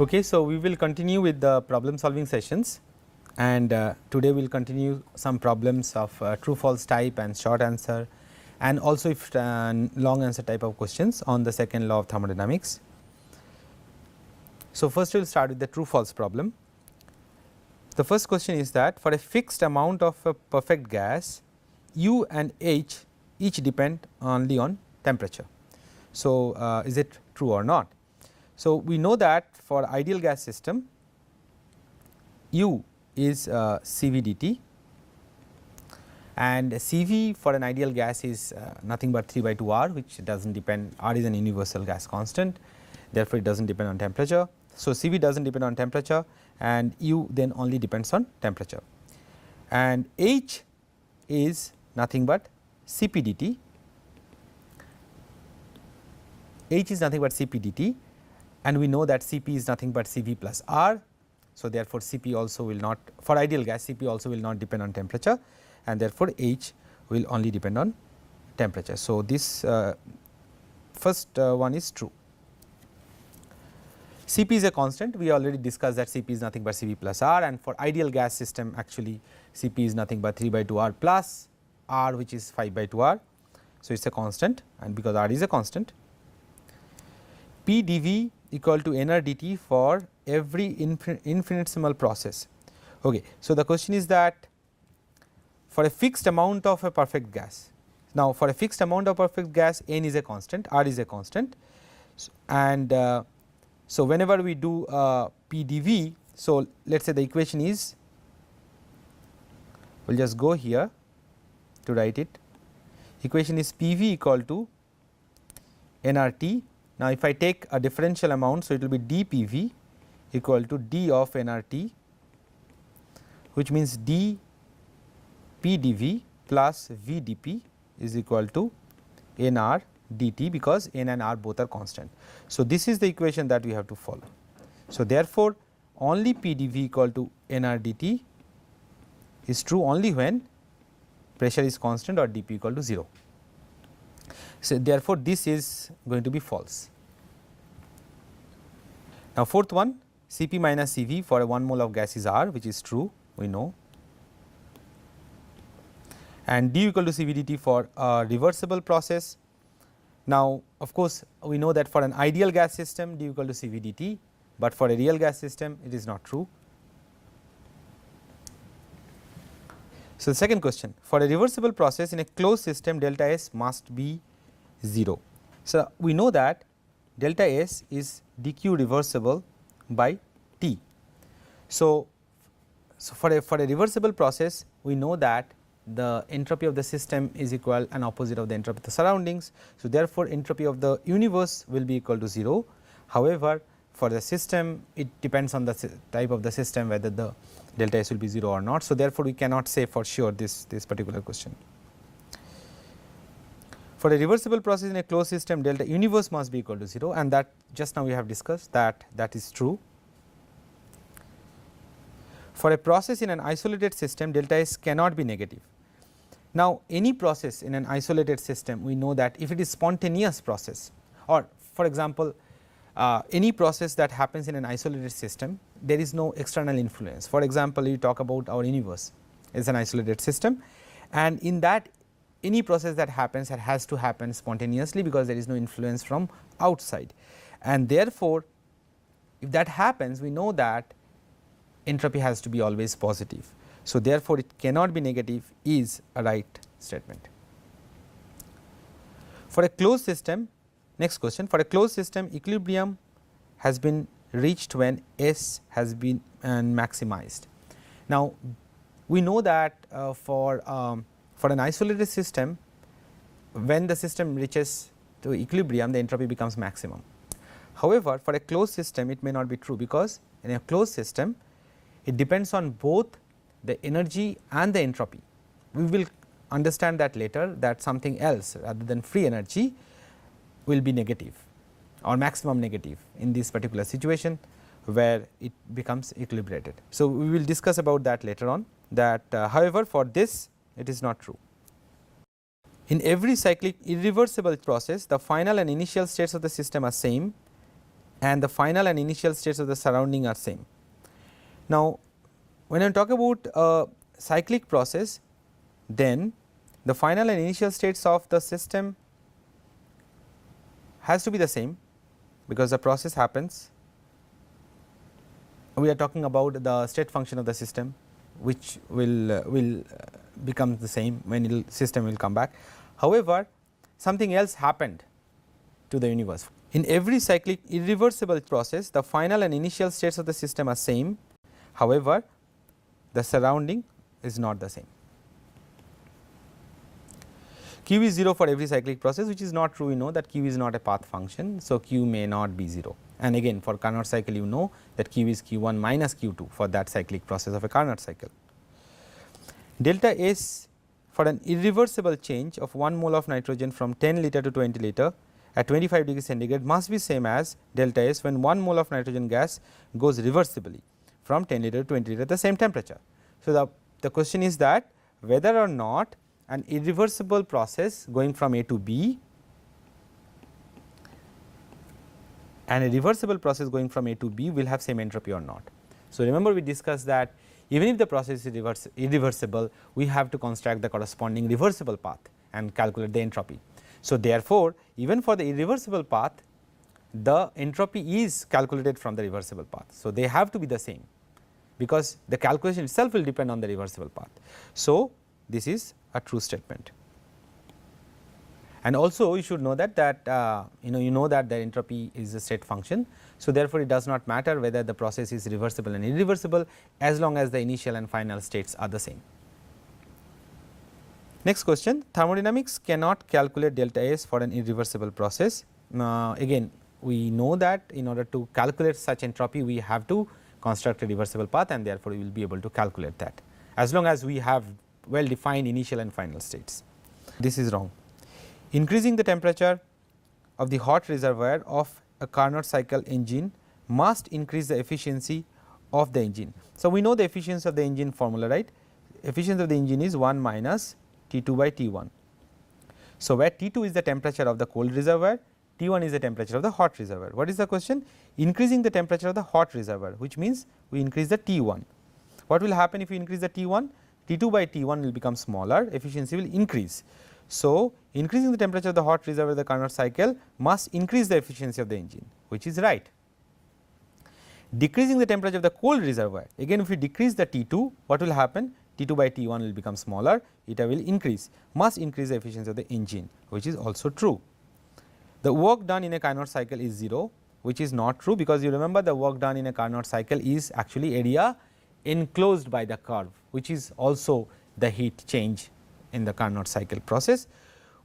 Okay, so we will continue with the problem solving sessions, and today we will continue some problems of true false type and short answer, and also if long answer type of questions on the second law of thermodynamics. So, first we will start with the true false problem. The first question is that for a fixed amount of a perfect gas, U and H each depend only on temperature. So, is it true or not? So, we know that for ideal gas system, U is Cv dt, and Cv for an ideal gas is nothing but 3 by 2 R, which does not depend, R is an universal gas constant, therefore, it does not depend on temperature. So, Cv does not depend on temperature and U then only depends on temperature, and H is nothing but Cp dt, H is nothing but Cp dt, and we know that Cp is nothing but Cv plus R. So, therefore, Cp also will not, for ideal gas Cp also will not depend on temperature, and therefore, H will only depend on temperature. So, this first one is true. Cp is a constant, we already discussed that Cp is nothing but Cv plus R, and for ideal gas system actually Cp is nothing but 3 by 2 R plus R, which is 5 by 2 R. So, it is a constant, and because R is a constant, P dV equal to nR dt for every infinitesimal process. Okay. So, the question is that for a fixed amount of a perfect gas, now for a fixed amount of perfect gas n is a constant, R is a constant, and so whenever we do P dV, so let us say the equation is, we will just go here to write it, equation is Pv equal to nRT. Now, if I take a differential amount, so it will be dPv equal to d of nRT, which means d P dV plus V dP is equal to nR dt, because n and R both are constant. So, this is the equation that we have to follow. So, therefore, only P dV equal to nR dt is true only when pressure is constant or dP equal to 0. So, therefore, this is going to be false. Now, fourth one, Cp minus Cv for a 1 mole of gas is R, which is true, we know, and d equal to Cv dt for a reversible process. Now, of course, we know that for an ideal gas system d equal to Cv dt, but for a real gas system it is not true. So, the second question, for a reversible process in a closed system delta S must be 0. So, we know that delta S is dq reversible by T. So, for a reversible process we know that the entropy of the system is equal and opposite of the entropy of the surroundings. So, therefore, entropy of the universe will be equal to 0. However, for the system it depends on the type of the system whether the delta S will be 0 or not. So, therefore, we cannot say for sure this particular question. For a reversible process in a closed system delta universe must be equal to 0, and that just now we have discussed that is true. For a process in an isolated system delta S cannot be negative. Now, any process in an isolated system we know that if it is spontaneous process, or for example any process that happens in an isolated system, there is no external influence. For example, you talk about our universe is an isolated system, and in that any process that happens has to happen spontaneously, because there is no influence from outside, and therefore, if that happens we know that entropy has to be always positive. So, therefore, it cannot be negative is a right statement. For a closed system, next question, for a closed system equilibrium has been reached when S has been maximized. Now, we know that for an isolated system, when the system reaches to equilibrium the entropy becomes maximum. However, for a closed system it may not be true, because in a closed system it depends on both the energy and the entropy. We will understand that later, that something else rather than free energy will be negative or maximum negative in this particular situation where it becomes equilibrated. So, we will discuss about that later on, that however, for this it is not true. In every cyclic irreversible process, the final and initial states of the system are same, and the final and initial states of the surrounding are same. Now, when I talk about a cyclic process, then the final and initial states of the system has to be the same, because the process happens. We are talking about the state function of the system, which will become the same when system will come back. However, something else happened to the universe. In every cyclic irreversible process, the final and initial states of the system are same. However, the surrounding is not the same. Q is 0 for every cyclic process, which is not true. We know that Q is not a path function. So, Q may not be 0, and again for Carnot cycle you know that Q is Q1 minus Q2 for that cyclic process of a Carnot cycle. Delta S for an irreversible change of 1 mole of nitrogen from 10 liter to 20 liter at 25 degree centigrade must be same as delta S when 1 mole of nitrogen gas goes reversibly from 10 liter to 20 liter at the same temperature. So, the question is that whether or not an irreversible process going from A to B and a reversible process going from A to B will have same entropy or not. So, remember we discussed that even if the process is irreversible, we have to construct the corresponding reversible path and calculate the entropy. So, therefore, even for the irreversible path, the entropy is calculated from the reversible path. So, they have to be the same, because the calculation itself will depend on the reversible path. So, this is a true statement. And also you should know that you know that the entropy is a state function. So, therefore, it does not matter whether the process is reversible and irreversible as long as the initial and final states are the same. Next question, thermodynamics cannot calculate delta S for an irreversible process. Again we know that in order to calculate such entropy we have to construct a reversible path, and therefore, we will be able to calculate that as long as we have well defined initial and final states. This is wrong. Increasing the temperature of the hot reservoir of a Carnot cycle engine must increase the efficiency of the engine. So, we know the efficiency of the engine formula, right. Efficiency of the engine is 1 minus T2 by T1. So, where T2 is the temperature of the cold reservoir, T1 is the temperature of the hot reservoir. What is the question? Increasing the temperature of the hot reservoir, which means we increase the T1. What will happen if we increase the T1? T2 by T1 will become smaller, efficiency will increase. So, increasing the temperature of the hot reservoir of the Carnot cycle must increase the efficiency of the engine, which is right. Decreasing the temperature of the cold reservoir, again if we decrease the T2, what will happen? T2 by T1 will become smaller, eta will increase, must increase the efficiency of the engine, which is also true. The work done in a Carnot cycle is 0, which is not true, because you remember the work done in a Carnot cycle is actually area enclosed by the curve, which is also the heat change in the Carnot cycle process,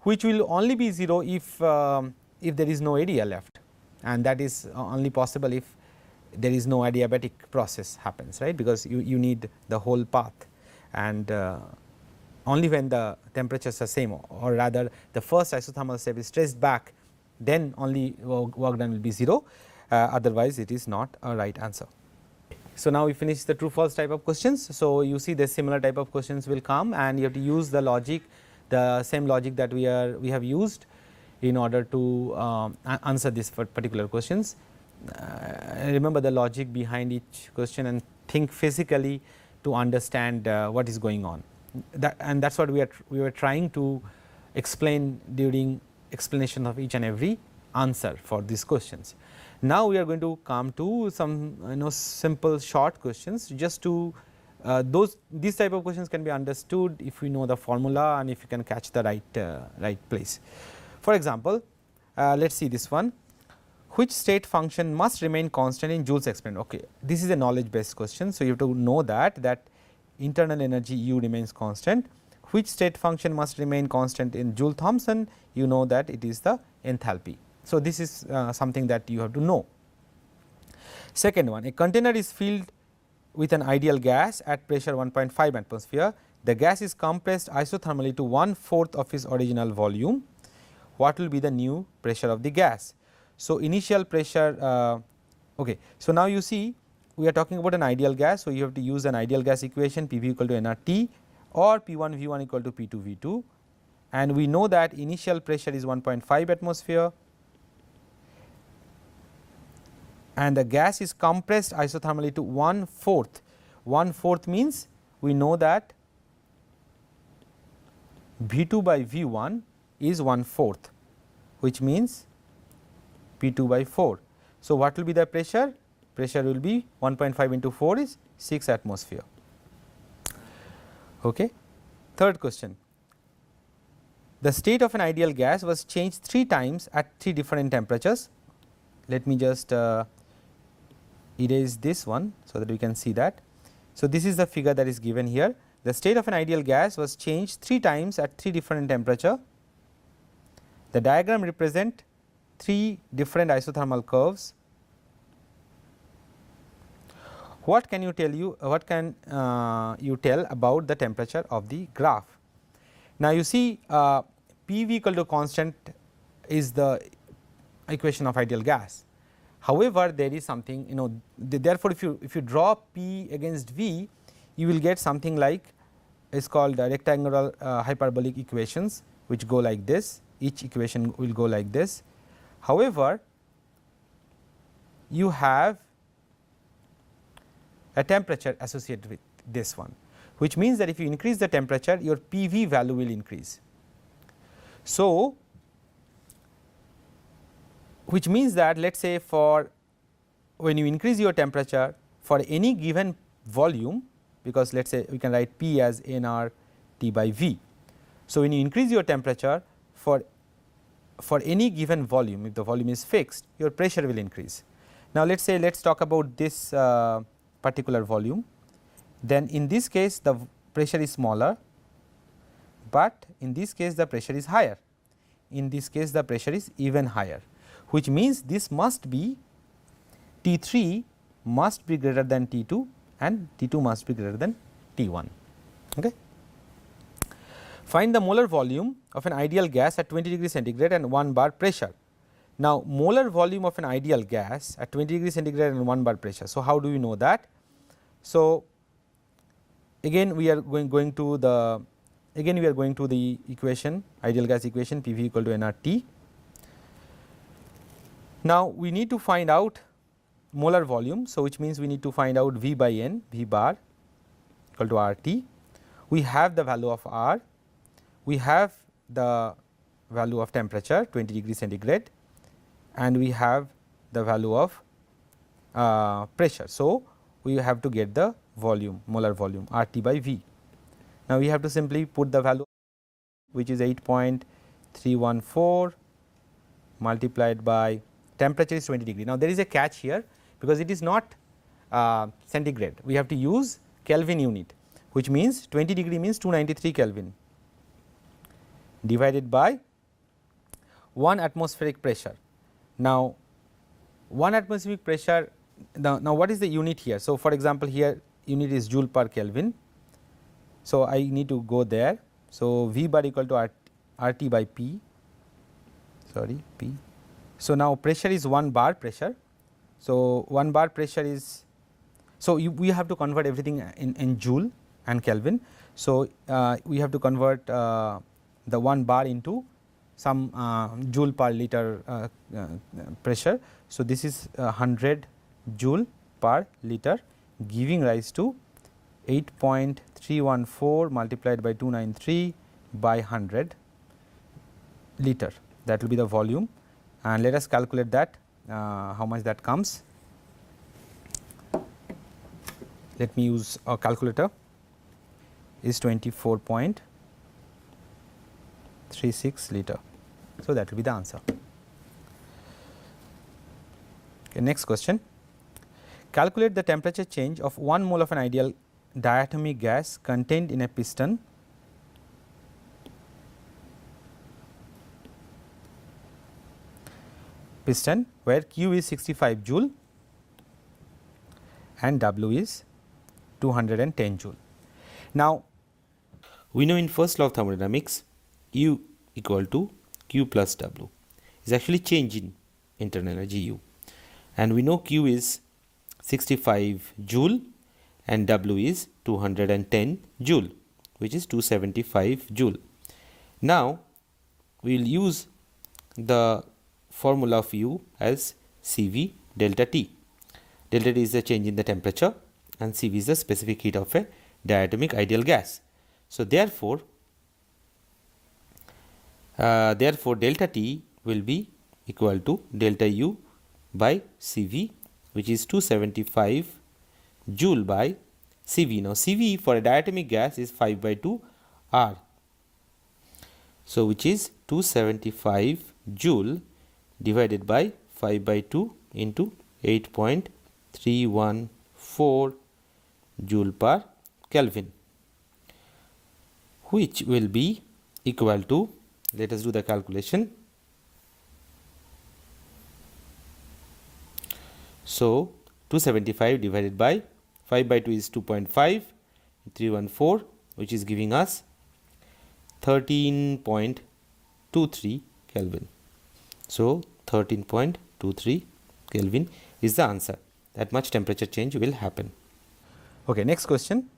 which will only be 0 if there is no area left, and that is only possible if there is no adiabatic process happens, right, because you need the whole path, and only when the temperatures are same, or rather the first isothermal step is traced back, then only work done will be 0, otherwise it is not a right answer. So, now we finish the true false type of questions. So, you see the similar type of questions will come, and you have to use the logic, the same logic that we have used in order to answer this particular questions. Remember the logic behind each question and think physically to understand what is going on, and that is what we were trying to explain during explanation of each and every answer for these questions. Now, we are going to come to some simple short questions, just to these type of questions can be understood if we know the formula and if you can catch the right place. For example, let us see this one. Which state function must remain constant in Joule's experiment? Okay, this is a knowledge based question. So, you have to know that internal energy U remains constant. Which state function must remain constant in Joule-Thomson? You know that it is the enthalpy. So, this is something that you have to know. Second one, a container is filled with an ideal gas at pressure 1.5 atmosphere. The gas is compressed isothermally to 1/4 of its original volume. What will be the new pressure of the gas? So, initial pressure, okay. So, now you see we are talking about an ideal gas. So, you have to use an ideal gas equation, P v equal to nRT or P1 V1 equal to P2 V2, and we know that initial pressure is 1.5 atmosphere and the gas is compressed isothermally to 1/4. 1/4 means we know that V2 by V1 is 1/4, which means P2 by 4. So, what will be the pressure? Pressure will be 1.5 into 4 is 6 atmosphere. Okay. Third question, the state of an ideal gas was changed 3 times at 3 different temperatures. Let me just erase this one, so that we can see that. So, this is the figure that is given here. The state of an ideal gas was changed 3 times at 3 different temperature. The diagram represent 3 different isothermal curves. What can you tell about the temperature of the graph? Now, you see PV equal to constant is the equation of ideal gas. However, there is something, therefore, if you draw P against V, you will get something like, is called rectangular hyperbolic equations, which go like this. Each equation will go like this. However, you have a temperature associated with this one, which means that if you increase the temperature, your PV value will increase. So, which means that let us say for when you increase your temperature for any given volume, because let us say we can write P as nR T by V. So, when you increase your temperature for any given volume, if the volume is fixed, your pressure will increase. Now, let us talk about this particular volume. Then in this case the pressure is smaller, but in this case the pressure is higher. In this case the pressure is even higher, which means this must be T3 must be greater than T2 and T2 must be greater than T1. Okay. Find the molar volume of an ideal gas at 20 degrees centigrade and 1 bar pressure. Now, molar volume of an ideal gas at 20 degrees centigrade and 1 bar pressure. So, how do we know that? So, again we are going to the equation, ideal gas equation, PV equal to nRT. Now, we need to find out molar volume. So, which means we need to find out V by N, V bar equal to RT. We have the value of R, we have the value of temperature 20 degrees centigrade, and we have the value of pressure. So, we have to get the volume, molar volume RT by V. Now, we have to simply put the value, which is 8.314 multiplied by temperature is 20 degree. Now, there is a catch here, because it is not centigrade, we have to use Kelvin unit, which means 20 degree means 293 Kelvin divided by 1 atmospheric pressure. Now, 1 atmospheric pressure, now what is the unit here? So, for example, here unit is joule per Kelvin. So, I need to go there. So, V bar equal to RT by P, sorry P. So, now pressure is 1 bar pressure. So, 1 bar pressure is, so we have to convert everything in joule and Kelvin. So, we have to convert the 1 bar into some joule per liter pressure. So, this is 100 joule per liter, giving rise to 8.314 multiplied by 293 by 100 liter, that will be the volume, and let us calculate that how much that comes. Let me use a calculator, is 24.36 liter. So, that will be the answer. Okay, next question, calculate the temperature change of 1 mole of an ideal diatomic gas contained in a piston where Q is 65 joule and W is 210 joule. Now, we know in first law of thermodynamics, U equal to Q plus W is actually change in internal energy U, and we know Q is 65 joule and W is 210 joule, which is 275 joule. Now, we will use the formula of U as CV delta T. delta T is the change in the temperature, and Cv is the specific heat of a diatomic ideal gas. So, therefore, delta T will be equal to delta U by Cv, which is 275 joule by Cv. Now, Cv for a diatomic gas is 5 by 2 R. So, which is 275 joule divided by 5 by 2 into 8.314 joule per Kelvin, which will be equal to, let us do the calculation. So, 275 divided by 5 by 2 is 2.5, 314, which is giving us 13.23 Kelvin. So, 13.23 Kelvin is the answer. That much temperature change will happen. Okay, next question.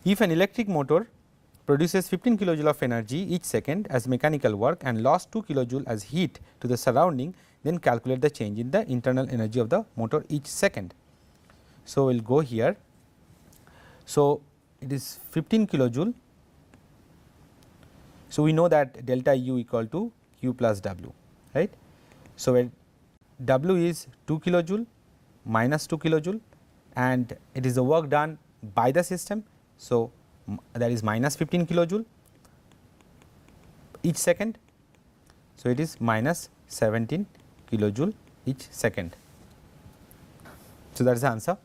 If an electric motor produces 15 kilojoule of energy each second as mechanical work and lost 2 kilojoule as heat to the surrounding, then calculate the change in the internal energy of the motor each second. So, we will go here. So, it is 15 kilojoule. So, we know that delta U equal to Q plus W, right. So, when W is 2 kilojoule minus 2 kilojoule, and it is the work done by the system. So, that is minus 15 kilojoule each second. So, it is minus 17 kilojoule each second. So, that is the answer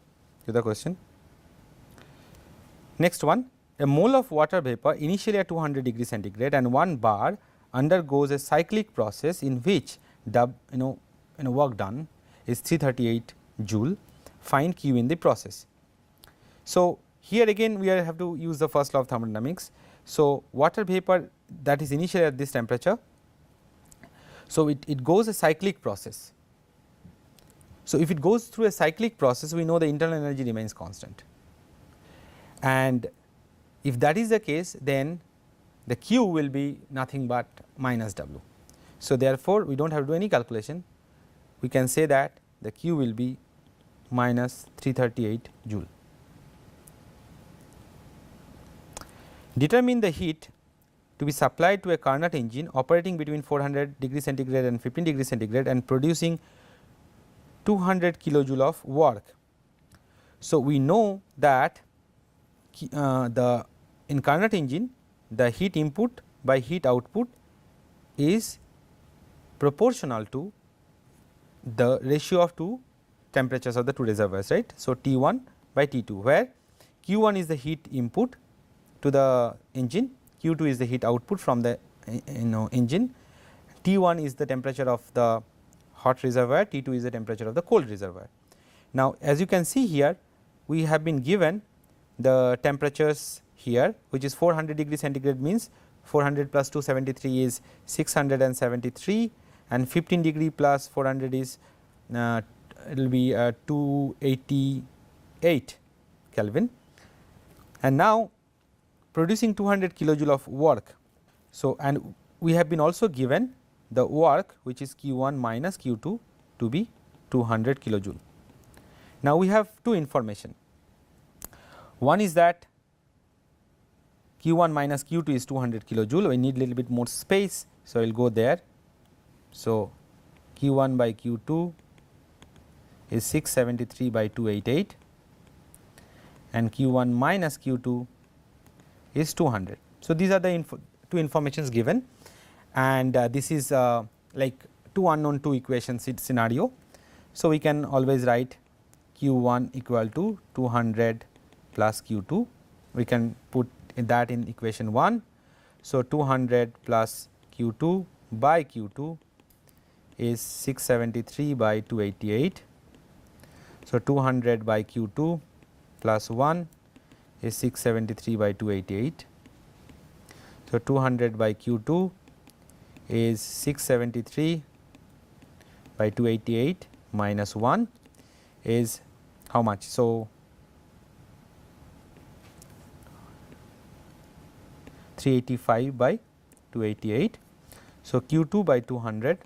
to the question. Next one, a mole of water vapor initially at 200 degree centigrade and 1 bar undergoes a cyclic process in which work done is 338 joule. Find Q in the process. So, here again we have to use the first law of thermodynamics. So, water vapor that is initially at this temperature. So, it goes a cyclic process. So, if it goes through a cyclic process, we know the internal energy remains constant, and if that is the case, then the Q will be nothing but minus W. So, therefore, we do not have to do any calculation, we can say that the Q will be minus 338 joule. Determine the heat to be supplied to a Carnot engine operating between 400 degree centigrade and 15 degree centigrade and producing 200 kilojoule of work. So, we know that in Carnot engine the heat input by heat output is proportional to the ratio of two temperatures of the two reservoirs, right. So, T1 by T2, where Q1 is the heat input to the engine, Q2 is the heat output from the engine, T1 is the temperature of the hot reservoir, T2 is the temperature of the cold reservoir. Now, as you can see here, we have been given the temperatures here, which is 400 degree centigrade means 400 plus 273 is 673, and 15 degree plus 400 is it will be 288 Kelvin, and now producing 200 kilojoule of work. So, and we have been also given the work which is Q1 minus Q2 to be 200 kilojoule. Now, we have two information. One is that Q1 minus Q2 is 200 kilojoule, we need little bit more space. So, I will go there. So, Q1 by Q2 is 673 by 288, and Q1 minus Q2 is 200. So, these are the two informations given, and this is like two unknown two equations scenario. So, we can always write Q1 equal to 200 plus Q2, we can put that in equation 1. So, 200 plus Q2 by Q2 is 673 by 288. So, 200 by Q2 plus 1 is 673 by 288. So, 200 by Q2 is 673 by 288 minus 1 is how much. So, 385 by 288. So, Q2 by 200,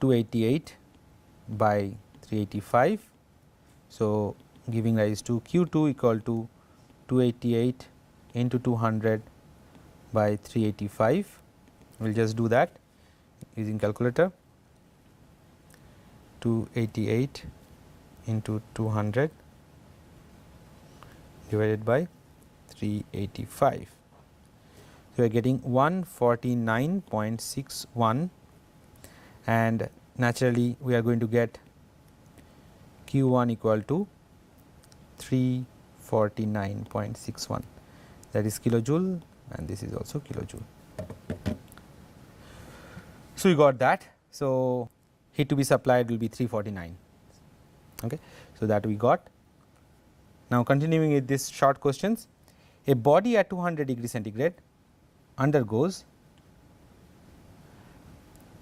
288 by 385 So, giving rise to Q2 equal to 288 into 200 by 385. We will just do that using calculator. 288 into 200 divided by 385. So, we are getting 149.61, and naturally we are going to get Q1 equal to 349.61, that is kilojoule, and this is also kilojoule. So, we got that. So, heat to be supplied will be 349. Okay. So, that we got. Now, continuing with these short questions, a body at 200 degree centigrade undergoes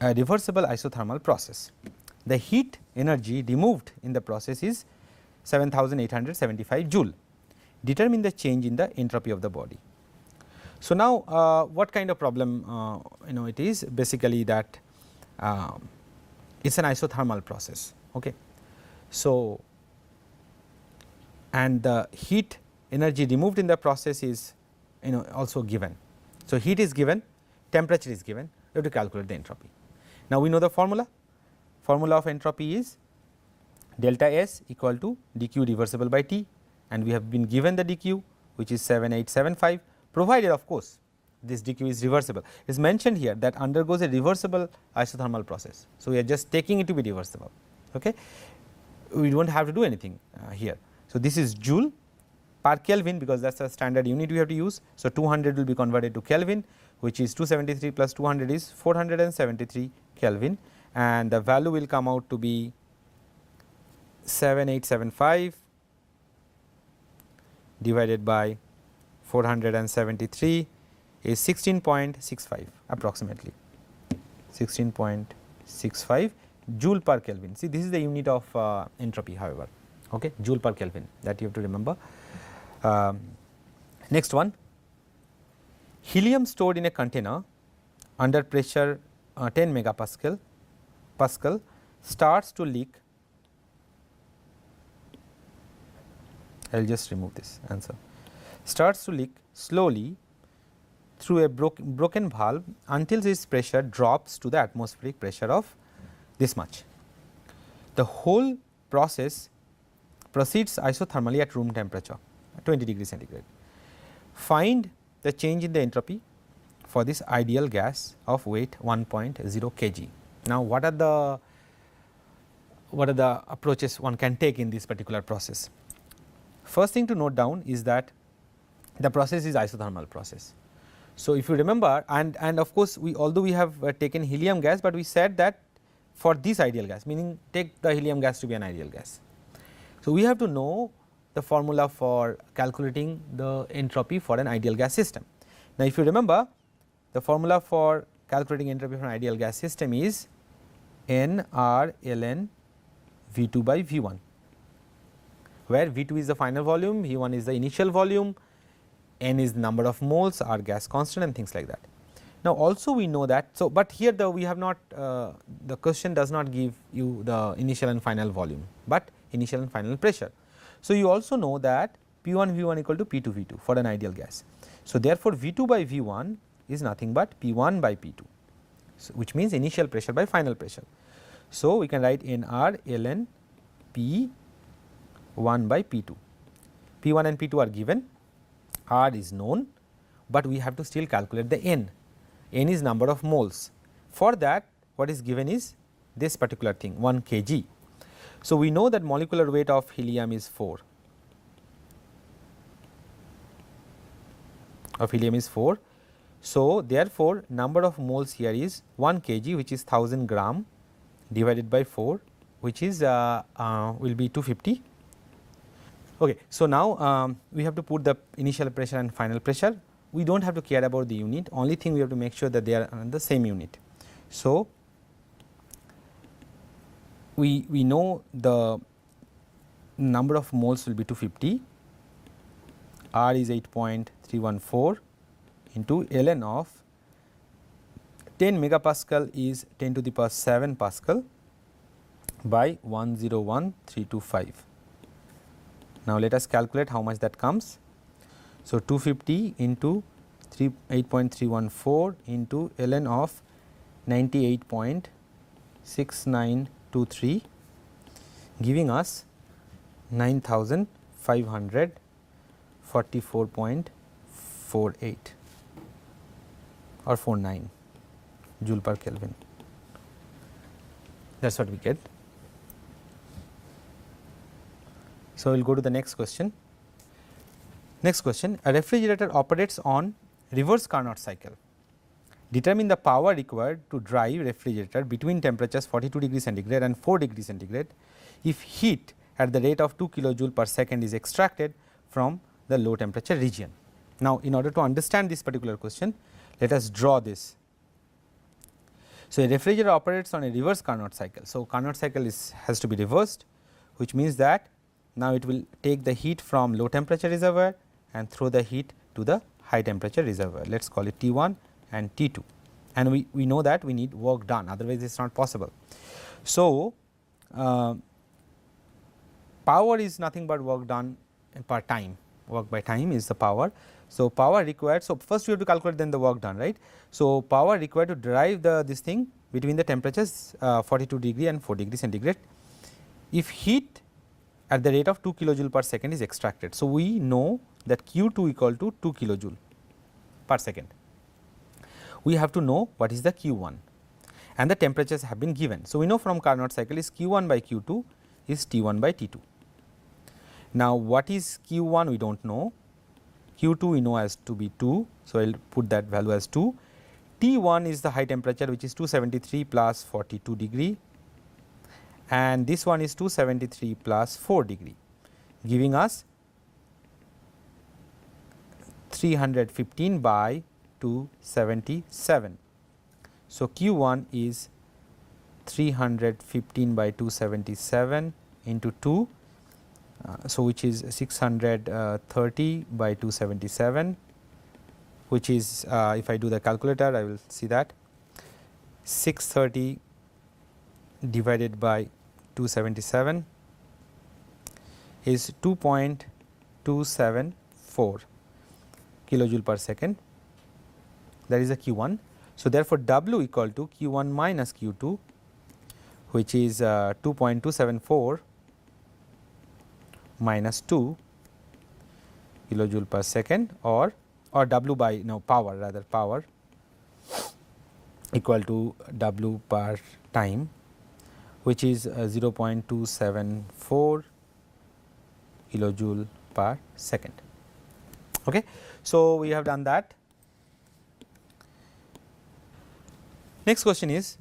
a reversible isothermal process. The heat energy removed in the process is 7875 joule. Determine the change in the entropy of the body. So, now what kind of problem it is basically that it is an isothermal process. Okay. So, and the heat energy removed in the process is also given. So, heat is given, temperature is given, you have to calculate the entropy. Now, we know the formula of entropy is delta S equal to dq reversible by T, and we have been given the dq which is 7875, provided of course this dq is reversible. It is mentioned here that undergoes a reversible isothermal process. So, we are just taking it to be reversible. Okay. We do not have to do anything here. So, this is joule per Kelvin, because that is the standard unit we have to use. So, 200 will be converted to Kelvin, which is 273 plus 200 is 473 Kelvin, and the value will come out to be 7875 divided by 473 is 16.65 approximately, 16.65 joule per Kelvin. See, this is the unit of entropy, however, okay, joule per Kelvin, that you have to remember. Next one, helium stored in a container under pressure 10 megapascal starts to leak. I will just remove this answer. Starts to leak slowly through a broken valve until its pressure drops to the atmospheric pressure of this much. The whole process proceeds isothermally at room temperature 20 degree centigrade. Find the change in the entropy for this ideal gas of weight 1.0 kg. Now, what are the approaches one can take in this particular process? First thing to note down is that the process is isothermal process. So, if you remember, and of course, although we have taken helium gas, but we said that for this ideal gas, meaning take the helium gas to be an ideal gas. So, we have to know the formula for calculating the entropy for an ideal gas system. Now, if you remember, the formula for calculating entropy for an ideal gas system is nR ln V2 by V1, where V2 is the final volume, V1 is the initial volume, N is the number of moles, R gas constant, and things like that. Now, also we know that, so but here we have not the question does not give you the initial and final volume, but initial and final pressure. So, you also know that P1 V1 equal to P2 V2 for an ideal gas. So, therefore, V2 by V1 is nothing but P1 by P2, so which means initial pressure by final pressure. So, we can write nR ln P1 by P2. P1 and P2 are given, R is known, but we have to still calculate the N. N is number of moles. For that, what is given is this particular thing 1 kg. So, we know that molecular weight of helium is 4, So, therefore, number of moles here is 1 kg, which is 1000 gram divided by 4, which is will be 250. Okay. So, now we have to put the initial pressure and final pressure. We do not have to care about the unit, only thing we have to make sure that they are on the same unit. So, we know the number of moles will be 250, R is 8.314 into ln of 10 megapascal is 10 to the power 7 Pascal by 101325. Now, let us calculate how much that comes. So, 250 into 8.314 into ln of 98.6923, giving us 9544.48 or 49 joule per Kelvin. That is what we get. So, we will go to the next question. Next question, a refrigerator operates on reverse Carnot cycle. Determine the power required to drive refrigerator between temperatures 42 degrees centigrade and 4 degrees centigrade if heat at the rate of 2 kilojoule per second is extracted from the low temperature region. Now, in order to understand this particular question, let us draw this. So, a refrigerator operates on a reverse Carnot cycle. So, Carnot cycle has to be reversed, which means that now it will take the heat from low temperature reservoir and throw the heat to the high temperature reservoir. Let us call it T1 and T2, and we know that we need work done, otherwise it is not possible. So, power is nothing but work done per time, work by time is the power. So, power required, so first we have to calculate then the work done, right. So, power required to drive this thing between the temperatures 42 degree and 4 degree centigrade if heat at the rate of 2 kilojoule per second is extracted. So, we know that Q2 equal to 2 kilojoule per second. We have to know what is the Q1 and the temperatures have been given. So, we know from Carnot cycle is Q1 by Q2 is T1 by T2. Now, what is Q1 we do not know, Q2 we know as to be 2. So, I will put that value as 2. T1 is the high temperature which is 273 plus 42 degree, and this one is 273 plus 4 degree, giving us 315 by 277. So, Q1 is 315 by 277 into 2, so which is 630 by 277, which is if I do the calculator I will see that 630 divided by 277 is 2.274 kilojoule per second, that is a Q1. So, therefore, W equal to Q1 minus Q2, which is 2.274 minus 2 kilojoule per second, or W by power, rather power equal to W per time, which is 0.274 kilojoule per second. Okay. So, we have done that. Next question is,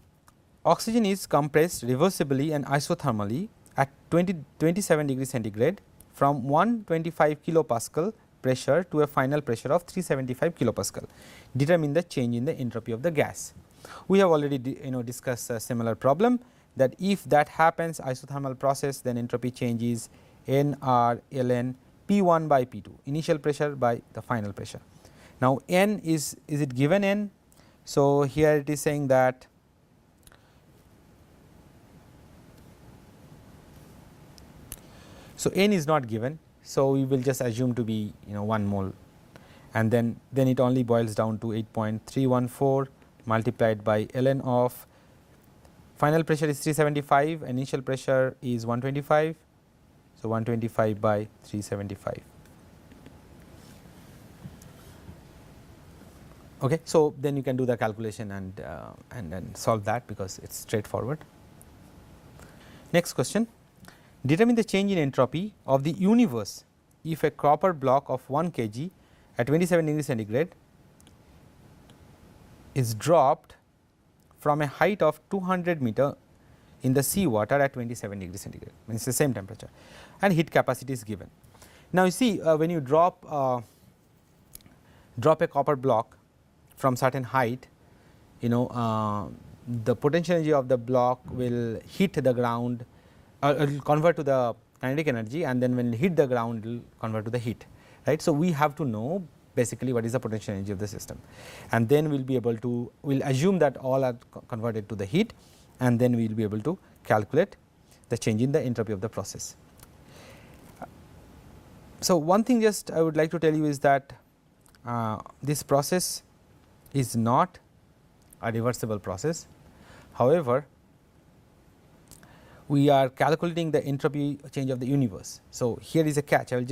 oxygen is compressed reversibly and isothermally at 27 degree centigrade from 125 kilopascal pressure to a final pressure of 375 kilopascal. Determine the change in the entropy of the gas. We have already discussed a similar problem, that if that happens isothermal process, then entropy change is Nr ln P1 by P2, initial pressure by the final pressure. Now, N is it given N? So, here it is saying that N is not given. So, we will just assume to be 1 mole, and then it only boils down to 8.314 multiplied by ln of final pressure is 375, initial pressure is 125. So, 125 by 375. Okay. So, then you can do the calculation and then solve that, because it is straightforward. Next question, determine the change in entropy of the universe if a copper block of 1 kg at 27 degree centigrade is dropped from a height of 200 meter in the sea water at 27 degree centigrade, means the same temperature, and heat capacity is given. Now, you see when you drop a copper block from certain height, the potential energy of the block will hit the ground, it will convert to the kinetic energy, and then when it hit the ground it will convert to the heat, right. So, we have to know basically what is the potential energy of the system, and then we will be able to, we will assume that all are converted to the heat, and then we will be able to calculate the change in the entropy of the process. So, one thing just I would like to tell you is that this process is not a reversible process. However, we are calculating the entropy change of the universe. So, here is a catch. I will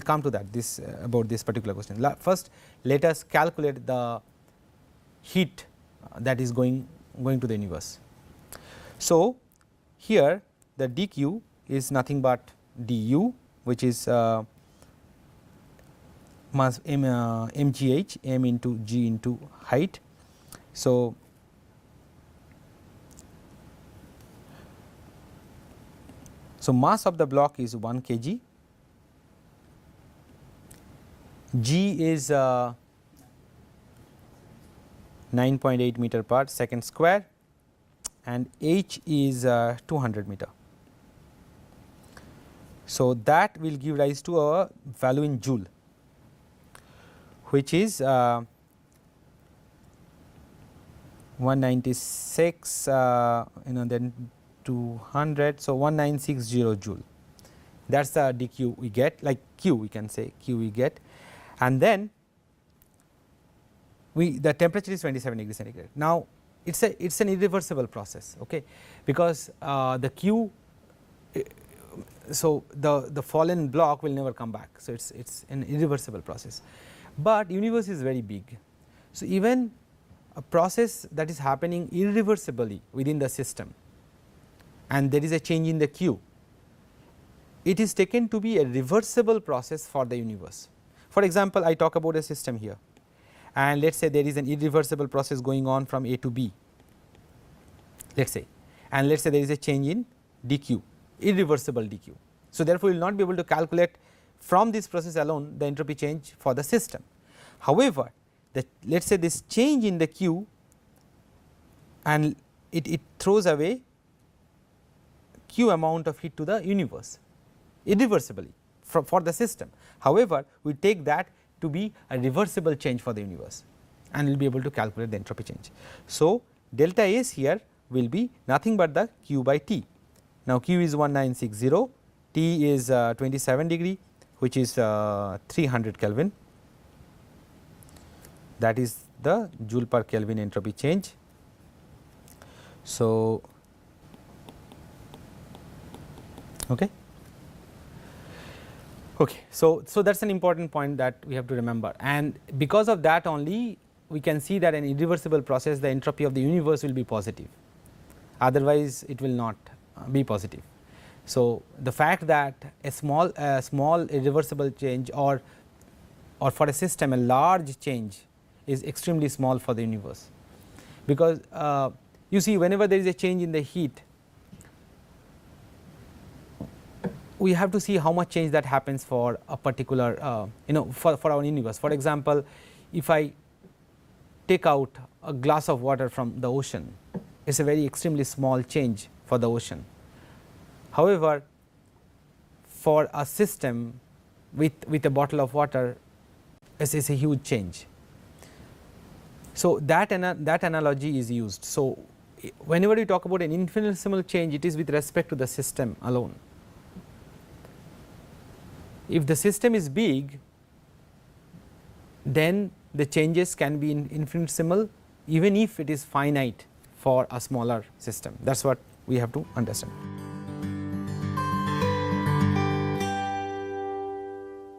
come to that about this particular question. First, let us calculate the heat that is going to the universe. So, here the dq is nothing but du, which is mass mgh, m into g into height. So, mass of the block is 1 kg, g is 9.8 meter per second square, and h is 200 meter. So, that will give rise to a value in joule, which is 196 then 200. So, 1960 joule, that is the dq we get, like q we can say q we get, and then the temperature is 27 degrees centigrade. Now, it is an irreversible process, okay, because the q, so the fallen block will never come back. So, it is an irreversible process, but universe is very big. So, even a process that is happening irreversibly within the system and there is a change in the q, it is taken to be a reversible process for the universe. For example, I talk about a system here, and let us say there is an irreversible process going on from A to B, let us say, and let us say there is a change in dq, irreversible dq. So, therefore, we will not be able to calculate from this process alone the entropy change for the system. However, let us say this change in the q, and it throws away q amount of heat to the universe irreversibly for the system. However, we take that to be a reversible change for the universe, and we will be able to calculate the entropy change. So, delta S here will be nothing but the q by T. Now, q is 1960, T is 27 degree, which is 300 Kelvin, that is the joule per Kelvin entropy change. So, okay. Okay. So, that is an important point that we have to remember, and because of that only we can see that an irreversible process, the entropy of the universe will be positive, otherwise it will not be positive. So, the fact that a small irreversible change or for a system a large change is extremely small for the universe, because you see whenever there is a change in the heat, we have to see how much change that happens for a particular for our universe. For example, if I take out a glass of water from the ocean, it is a very extremely small change for the ocean. However, for a system with a bottle of water, it is a huge change. So, that analogy is used. So, whenever we talk about an infinitesimal change, it is with respect to the system alone. If the system is big, then the changes can be infinitesimal even if it is finite for a smaller system. That is what we have to understand.